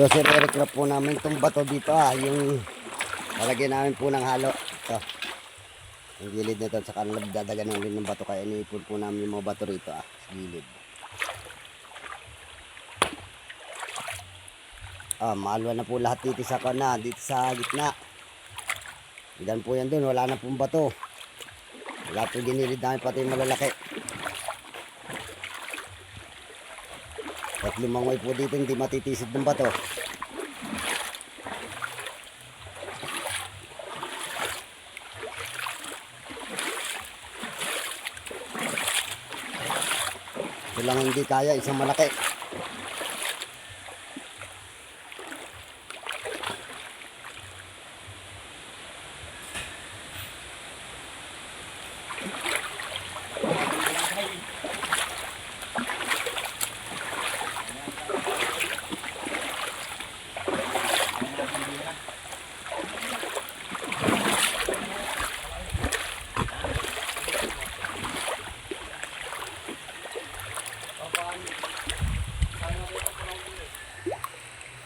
Sir Eric na po namin itong bato dito yung lalagyan namin po ng halo. Ito. Ang gilid nito sa kanila dadagan ng bato kaya iniipon po namin yung mga bato rito sa gilid. Maalwa na po lahat dito sa kana, dito sa gitna. Ilan po yan dun, wala na pong bato. Wala po ginilid namin pati yung malalaki. At lumangoy po dito, hindi matitisid ng bato. Ito lang hindi kaya, isang malaki.